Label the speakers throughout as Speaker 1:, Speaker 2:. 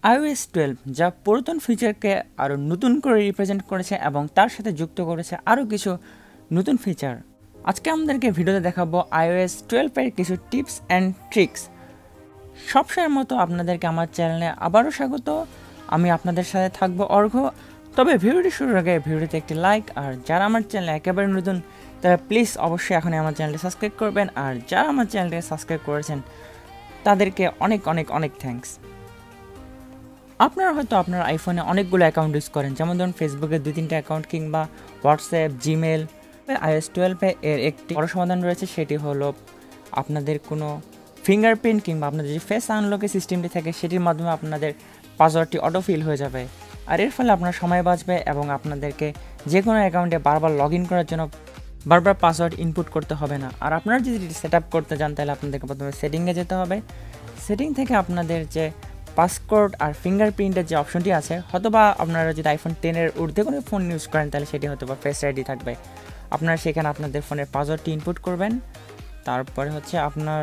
Speaker 1: iOS 12 যা পুরাতন ফিচারকে আরও নতুন করে রিপ্রেজেন্ট করেছে এবং তার সাথে যুক্ত করেছে আরও কিছু নতুন ফিচার। আজকে আমাদেরকে ভিডিওতে দেখাবো iOS 12 এর কিছু টিপস অ্যান্ড ট্রিক্স। সবসময়ের মতো আপনাদেরকে আমার চ্যানেলে আবারও স্বাগত। আমি আপনাদের সাথে থাকবো অর্ঘ্য। তবে ভিডিওটি শুরুর আগে ভিডিওতে একটি লাইক, আর যারা আমার চ্যানেলে একেবারে নতুন তারা প্লিজ অবশ্যই এখনই আমার চ্যানেলটি সাবস্ক্রাইব করবেন, আর যারা আমার চ্যানেলটি সাবস্ক্রাইব করেছেন তাদেরকে অনেক অনেক অনেক থ্যাঙ্কস। আপনারা হয়তো আপনার আইফোনে অনেকগুলো অ্যাকাউন্ট ইউজ করেন, যেমন ধরুন ফেসবুকে 2-3টা অ্যাকাউন্ট কিংবা হোয়াটসঅ্যাপ, জিমেল। iOS 12 এর একটি বড় সমাধান রয়েছে, সেটি হলো আপনাদের কোনো ফিঙ্গারপ্রিন্ট কিংবা আপনাদের যে ফেস আনলকের সিস্টেমটি থাকে সেটির মাধ্যমে আপনাদের পাসওয়ার্ডটি অটোফিল হয়ে যাবে। আর এর ফলে আপনার সময় বাঁচবে এবং আপনাদেরকে যে কোনো অ্যাকাউন্টে বারবার লগ ইন করার জন্য বারবার পাসওয়ার্ড ইনপুট করতে হবে না। আর আপনারা যদি সেট আপ করতে চান তাহলে আপনাদেরকে প্রথমে সেটিংয়ে যেতে হবে। সেটিং থেকে আপনাদের যে পাসকোড আর ফিঙ্গারপ্রিন্টের যে অপশনটি আছে, হয়তোবা আপনারা যদি আইফোন 10-এর ঊর্ধ্বে কোনো ফোন ইউজ করেন তাহলে সেটি হয়তোবা ফেস আইডি থাকবে। আপনারা সেখানে আপনাদের ফোনের পাসওয়ার্ডটি ইনপুট করবেন। তারপরে হচ্ছে আপনার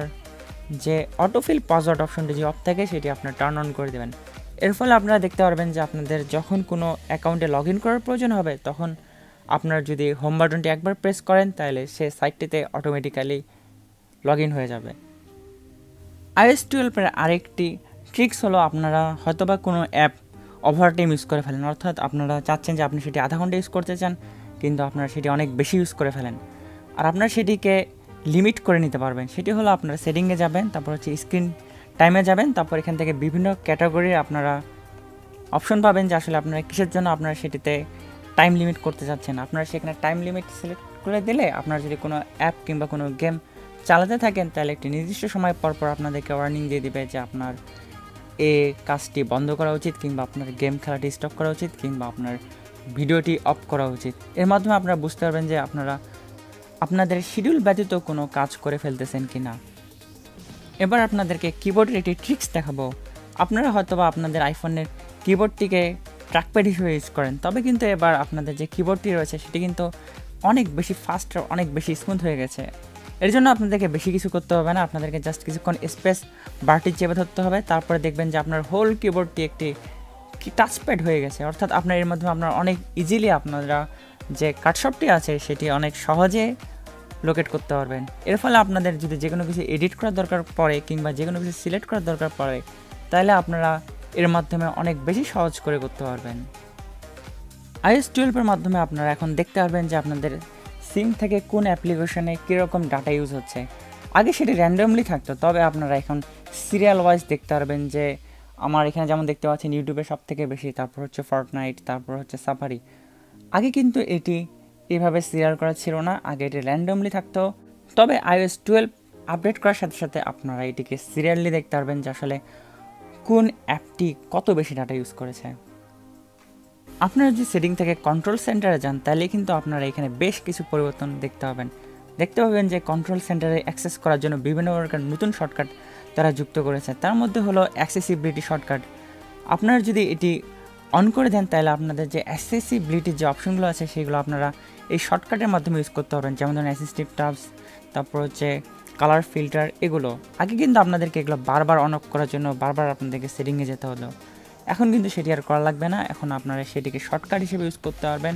Speaker 1: যে অটোফিল পাসওয়ার্ড অপশনটি যে অফ থাকে সেটি আপনার টার্ন অন করে দেবেন। এর ফলে আপনারা দেখতে পারবেন যে আপনাদের যখন কোনো অ্যাকাউন্টে লগ ইন করার প্রয়োজন হবে তখন আপনার যদি হোম বাটনটি একবার প্রেস করেন তাহলে সে সাইটটিতে অটোমেটিক্যালি লগ ইন হয়ে যাবে। iOS 12-এর আরেকটি ট্রিক্স হলো, আপনারা হয়তোবা কোনো অ্যাপ ওভারটাইম ইউজ করে ফেলেন, অর্থাৎ আপনারা চাচ্ছেন যে আপনি সেটি আধা ঘন্টা ইউজ করতে চান কিন্তু আপনারা সেটি অনেক বেশি ইউজ করে ফেলেন। আর আপনারা সেটিকে লিমিট করে নিতে পারবেন। সেটি হলো আপনারা সেটিংয়ে যাবেন, তারপর হচ্ছে স্ক্রিন টাইমে যাবেন, তারপর এখান থেকে বিভিন্ন ক্যাটাগরির আপনারা অপশন পাবেন যে আসলে আপনারা কিসের জন্য আপনারা সেটিতে টাইম লিমিট করতে চাচ্ছেন। আপনারা সেখানে টাইম লিমিট সিলেক্ট করে দিলে আপনারা যদি কোনো অ্যাপ কিংবা কোনো গেম চালাতে থাকেন তাহলে একটি নির্দিষ্ট সময় পর পর আপনাদেরকে ওয়ার্নিং দিয়ে দিবে যে আপনার এই কাজটি বন্ধ করা উচিত, কিংবা আপনার গেম খেলাটি স্টপ করা উচিত, কিংবা আপনার ভিডিওটি অফ করা উচিত। এর মাধ্যমে আপনারা বুঝতে পারবেন যে আপনারা আপনাদের শিডিউল ব্যতীত কোনো কাজ করে ফেলতেছেন কি না। এবার আপনাদেরকে কিবোর্ডের একটি ট্রিক্স দেখাবো। আপনারা হয়তোবা আপনাদের আইফোনের কিবোর্ডটিকে ট্র্যাকপ্যাড হিসেবে ইউজ করেন, তবে কিন্তু এবার আপনাদের যে কিবোর্ডটি রয়েছে সেটি কিন্তু অনেক বেশি ফাস্ট, অনেক বেশি স্মুথ হয়ে গেছে। এর জন্য আপনাদেরকে বেশি কিছু করতে হবে না, আপনাদেরকে জাস্ট কিছুক্ষণ স্পেস বারটি চেপে ধরতে হবে। তারপরে দেখবেন যে আপনার হোল কিবোর্ডটি একটি টাচপ্যাড হয়ে গেছে, অর্থাৎ আপনার এর মাধ্যমে আপনার অনেক ইজিলি আপনারা যে কাটশপটি আছে সেটি অনেক সহজে লোকেট করতে পারবেন। এর ফলে আপনাদের যদি যে কোনো কিছু এডিট করার দরকার পড়ে কিংবা যে কোনো কিছু সিলেক্ট করার দরকার পড়ে তাহলে আপনারা এর মাধ্যমে অনেক বেশি সহজ করে করতে পারবেন। iOS 12-এর মাধ্যমে আপনারা এখন দেখতে পারবেন যে আপনাদের সিম থেকে কোন অ্যাপ্লিকেশনে কীরকম ডাটা ইউজ হচ্ছে। আগে সেটি র্যান্ডমলি থাকতো, তবে আপনারা এখন সিরিয়াল ওয়াইজ দেখতে পারবেন যে আমার এখানে যেমন দেখতে পাচ্ছেন ইউটিউবে সব থেকে বেশি, তারপর হচ্ছে ফর্টনাইট, তারপর হচ্ছে সাফারি। আগে কিন্তু এটি এভাবে সিরিয়াল করা ছিল না, আগে এটি র্যান্ডমলি থাকতো। তবে iOS 12 আপডেট করার সাথে সাথে আপনারা এটিকে সিরিয়ালি দেখতে পারবেন যে আসলে কোন অ্যাপটি কত বেশি ডাটা ইউজ করেছে। আপনারা যদি সেটিং থেকে কন্ট্রোল সেন্টারে যান তাহলে কিন্তু আপনারা এখানে বেশ কিছু পরিবর্তন দেখতে পাবেন যে কন্ট্রোল সেন্টারে অ্যাক্সেস করার জন্য বিভিন্ন প্রকার নতুন শর্টকাট তারা যুক্ত করেছে। তার মধ্যে হলো অ্যাক্সেসিবিলিটি শর্টকাট। আপনারা যদি এটি অন করে দেন তাহলে আপনাদের যে অ্যাক্সেসিবিলিটির যে অপশনগুলো আছে সেগুলো আপনারা এই শর্টকাটের মাধ্যমে ইউজ করতে পারবেন, যেমন ধরুন অ্যাসিস্টিভ ট্যাবস, তারপর হচ্ছে কালার ফিল্টার। এগুলো আগে কিন্তু আপনাদেরকে এগুলো বারবার অন অফ করার জন্য বারবার আপনাদেরকে সেটিংয়ে যেতে হলো, এখন কিন্তু সেটি আর করা লাগবে না। এখন আপনারা সেটিকে শর্টকাট হিসেবে ইউজ করতে পারবেন,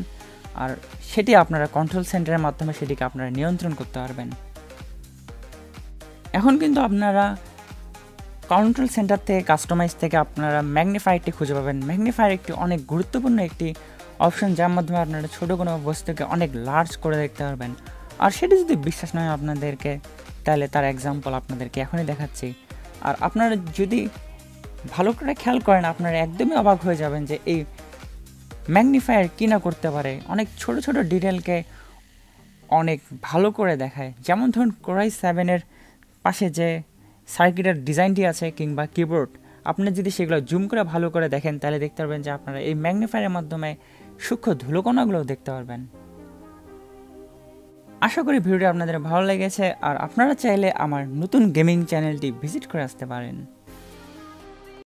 Speaker 1: আর সেটি আপনারা কন্ট্রোল সেন্টারের মাধ্যমে সেটিকে আপনারা নিয়ন্ত্রণ করতে পারবেন। এখন কিন্তু আপনারা কন্ট্রোল সেন্টার থেকে কাস্টমাইজ থেকে আপনারা ম্যাগনিফায়ারটি খুঁজে পাবেন। ম্যাগনিফায়ার একটি অনেক গুরুত্বপূর্ণ একটি অপশন, যার মাধ্যমে আপনারা ছোটো কোনো বস্তুকে অনেক লার্জ করে দেখতে পারবেন। আর সেটি যদি বিশ্বাস নয় আপনাদেরকে তাহলে তার এক্সাম্পল আপনাদেরকে এখনই দেখাচ্ছি। আর আপনারা যদি ভালো করে খেয়াল করেন আপনারা একদমই অবাক হয়ে যাবেন যে এই ম্যাগনিফায়ার কী না করতে পারে। অনেক ছোট ছোট ডিটেলকে অনেক ভালো করে দেখায়, যেমন ধরুন কোরাই 7-এর পাশে যে সার্কিটের ডিজাইনটি আছে কিংবা কিবোর্ড, আপনি যদি সেগুলো জুম করে ভালো করে দেখেন তাহলে দেখতে পারবেন যে আপনারা এই ম্যাগনিফায়ারের মাধ্যমে সূক্ষ্ম ধুলোকণাগুলোও দেখতে পারবেন। আশা করি ভিডিওটি আপনাদের ভালো লেগেছে, আর আপনারা চাইলে আমার নতুন গেমিং চ্যানেলটি ভিজিট করে আসতে পারেন।